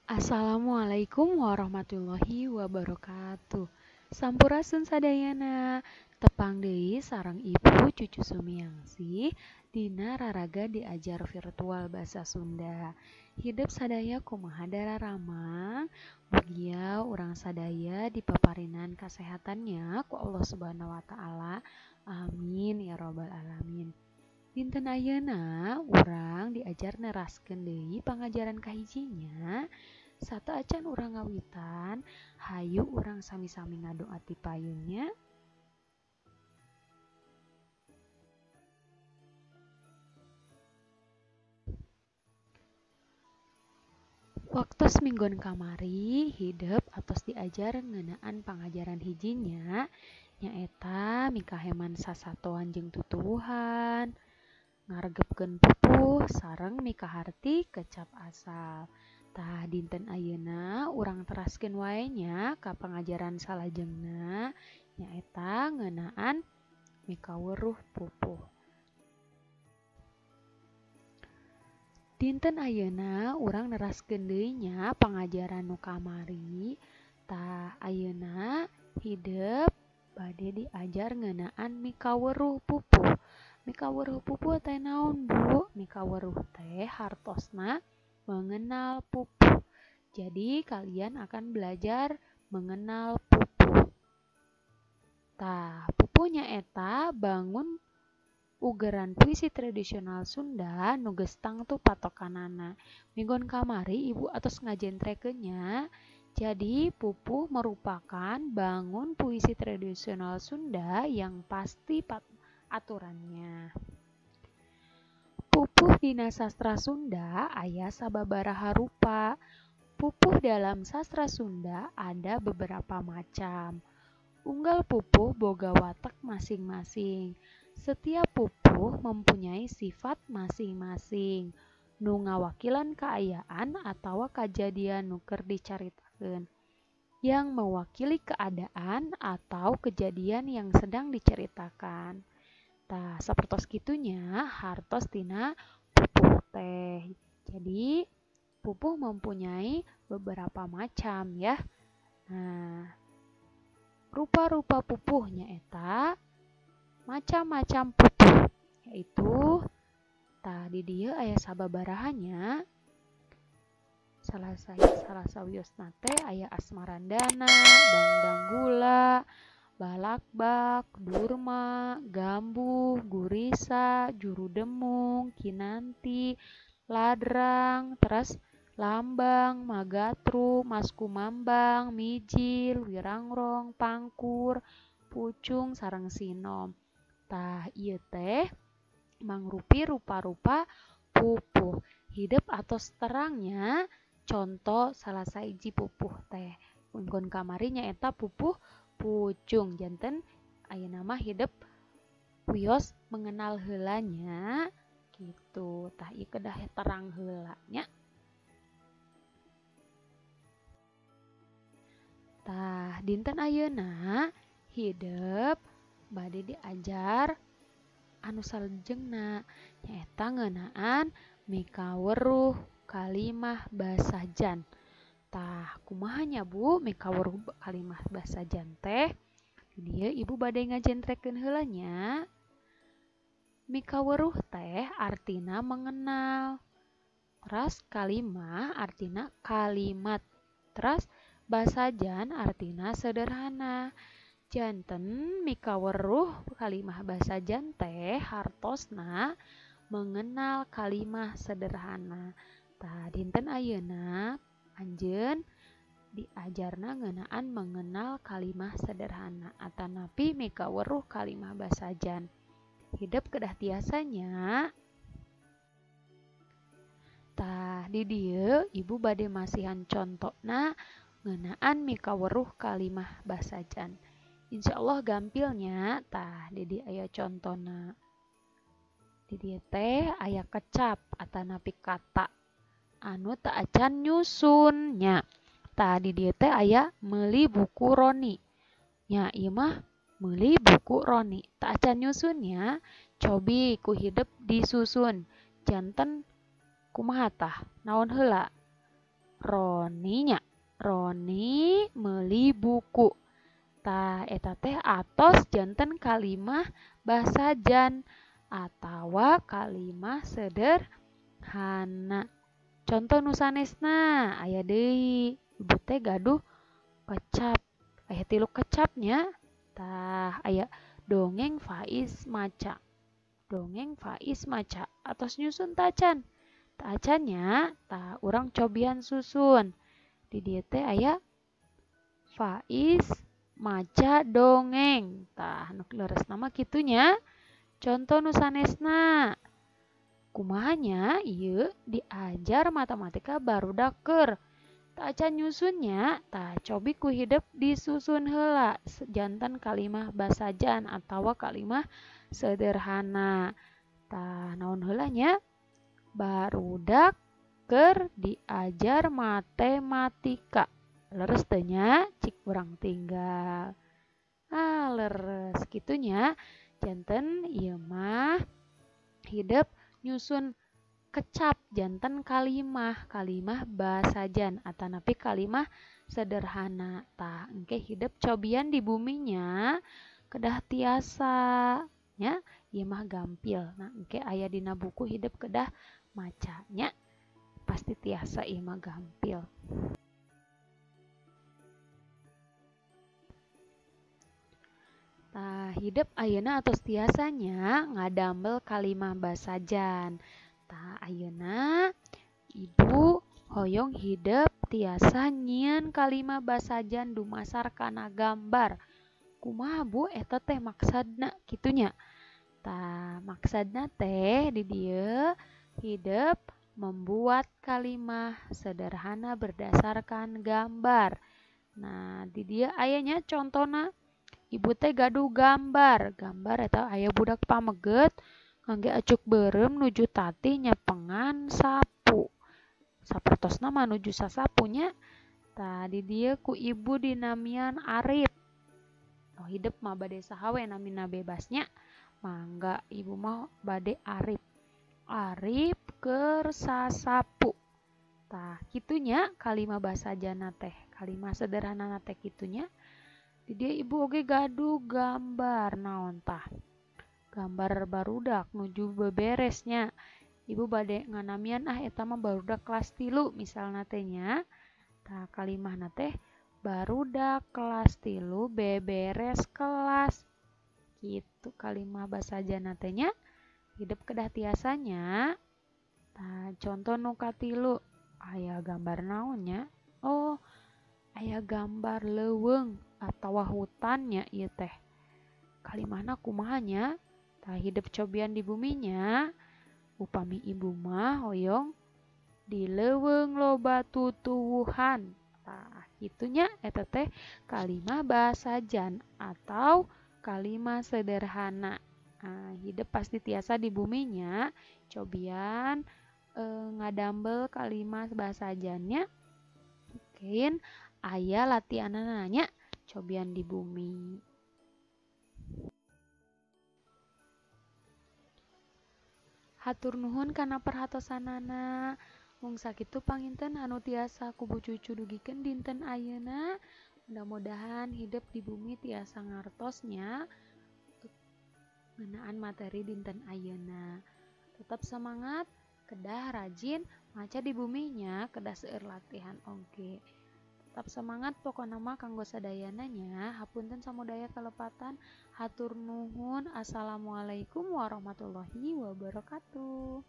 Assalamualaikum warahmatullahi wabarakatuh. Sampurasun sadayana. Tepang deui sareng Ibu Cucu Sumiangsih dina raraga diajar virtual basa Sunda. Hidup sadaya kumaha dararamang, mugia urang sadaya dipaparinan kasehatannya ku Allah Subhanahu wa taala. Amin ya rabbal alamin. Dinten ayeuna urang diajar neraskeun deui pangajaran kahijinya. Satu acan urang ngawitan, hayu urang sami-sami ngadoa ti payungnya. Waktu semingguan kamari hidup atos diajar ngeunaan pangajaran hijinya nyaeta mikaheman sasatoan jeung tutuwuhan, ngaregepkeun pupuh sareng mikaharti kecap asal. Tah dinten ayeuna urang teraskeun wae nya ka pangajaran salajengna nyaeta ngeunaan mikaweuruh pupuh. Dinten ayeuna urang neraskeun deui nya pangajaran nu kamari. Tah ayeuna hideup bade diajar ngeunaan mikaweuruh pupuh. Mikaweuruh pupuh teh naon, Bu? Mikaweuruh teh hartosna mengenal pupuh. Jadi kalian akan belajar mengenal pupuh. Tah, pupuhnya eta bangun ugeran puisi tradisional Sunda nu geus tangtu patokanana. Minggon kamari Ibu atos ngajentrekeun nya. Jadi pupuh merupakan bangun puisi tradisional Sunda yang pasti aturannya. Pupuh dina sastra Sunda aya sababaraha rupa. Pupuh dalam sastra Sunda ada beberapa macam. Unggal pupuh boga watak masing-masing. Setiap pupuh mempunyai sifat masing-masing nu ngawakilan kaayaan atawa kajadian nu keur dicaritakeun, yang mewakili keadaan atau kejadian yang sedang diceritakan. Tah, sapertos kitunya hartos tina pupuh teh. Jadi pupuh mempunyai beberapa macam ya. Nah, rupa-rupa pupuh nyaeta macam-macam pupuh, yaitu di dieu aya sababaraha salah sawiosna teh aya asmarandana, dangdang gula, balakbak, durma, gambuh, gurisa, jurudemung, kinanti, ladrang, terus lambang, magatru, maskumambang, mijil, wirangrong, pangkur, pucung, sareng sinom. Tah ieu teh mangrupi rupa-rupa pupuh. Hidup atos terangnya contoh salah sahiji pupuh teh. Minggon kamari nyaeta pupuh pucung. Janten ayeuna mah hidup wios mengenal heulanya gitu. Tah ieu kedah terang heula nya. Tah dinten ayeuna hidup bade diajar anu salajengna nyaeta ngeunaan mikaweuruh kalimah basa jan. Tah kumaha nya Bu mikaweuruh kalimah basa jan teh? Dieu Ibu bade ngajentrekeun heula nya. Mikaweuruh teh artina mengenal. Terus kalimah artina kalimat. Terus basa jan artina sederhana. Janten mikaweuruh kalimah basa jan teh hartosna mengenal kalimah sederhana. Tah dinten ayeuna anjeun diajarna ngeunaan mengenal kalimah sederhana atanapi mikaweuruh kalimah basa jan. Hidup kedah tiasanya. Tah di dieu Ibu bade masihan contona ngeunaan mikaweuruh kalimah basa jan. Insyaallah gampilnya. Tah di dieu aya contona. Di dieu teh aya kecap atanapi kata anu teu acan nyusun nya. Tah di dieu teh aya meuli buku Roni. Nya ieu mah meuli buku Roni. Teu acan nyusun nya. Cobi ku hidup disusun. Janten kumaha tah? Naon heula? Roninya. Roni meuli buku. Tah eta teh atos janten kalimah basajan atawa kalimah sederhana. Contoh nu sanesna aya deui ibu teh gaduh kecap. Aya 3 kecapnya. Tah aya dongeng Faiz maca. Dongeng Faiz maca atos nyusun tacan. Tacannya tah urang cobian susun. Di dieu teh aya Faiz maca dongeng. Tah nu leres nama kitunya. Contoh nu sanesna. Kumahanya ieu diajar matematika barudak keur. Tak acan nyusunnya, tah cobi ku hidup disusun heula janten kalimah basajan atawa kalimah sederhana. Tah naon heula nya? Barudak keur diajar matematika. Leres teu nya? Cik urang tinggal. Leres kitunya. Janten ieu mah hidup nyusun kecap janten kalimah basajan atanapi kalimah sederhana. Tah engke hidup cobian di buminya kedah tiasa nya ieu mah gampil. Nah engke aya dina buku hidup kedah macanya pasti tiasa ieu mah gampil. Tah hidup ayeuna atos tiasanya ngadamel kalimah basajan. Tah ayeuna ibu hoyong hidup tiasa nyieun kalimah basajan dumasar kana gambar. Kumaha Bu eta teh maksudna kitunya? Tah maksudna teh di dieu hidup membuat kalimah sederhana berdasarkan gambar. Nah di dieu aya nya contona. Ibu teh gaduh gambar. Gambar eta aya budak pameget ngangge acuk beureum nuju tatih nyapengan sapu. Sapertosna mah nuju sasapunya. Tah di dieu ku ibu dinamian Arip. Oh hidup mah bade saha we namina bebasnya. Mangga ibu mah bade Arip. Arip keur sasapu. Tah kitunya kalimah basajana teh. Kalimah sederhana teh kitunya. Di dieu ibu oge gaduh gambar naon tah? Gambar barudak nuju beberesnya. Ibu bade nganamian eta mah barudak kelas 3 misalna teh nya. Tah kalimahna teh barudak kelas 3 beberes kelas. Kitu kalimah basajana teh nya. Hidup kedah tiasanya. Tah contoh nu katilu aya gambar naon nya? Oh, aya gambar leuweung atawa hutannya ieu teh. Kalimahna kumaha nya? Tah hidup cobian di buminya. Upami ibu mah hoyong di leuweung loba tutuwuhan. Tah kitunya eta teh kalimah basajan atau kalimah sederhana. Hidup pasti tiasa di buminya cobian ngadambel kalimah basajannya. Mungkin aya latihanna nya cobian di bumi. Hatur nuhun kana perhatosanana. Mung sakitu panginten anu tiasa kubu cucu dugikeun dinten ayeuna. Mudah-mudahan hidup di bumi tiasa ngartosnya ngeunaan materi dinten ayeuna. Tetap semangat, kedah rajin maca di buminya, kedah seueur latihan oge. Tetap semangat pokona mah kanggo sadayana nya. Hapunten samudaya kalepatan. Hatur nuhun. Assalamualaikum warahmatullahi wabarakatuh.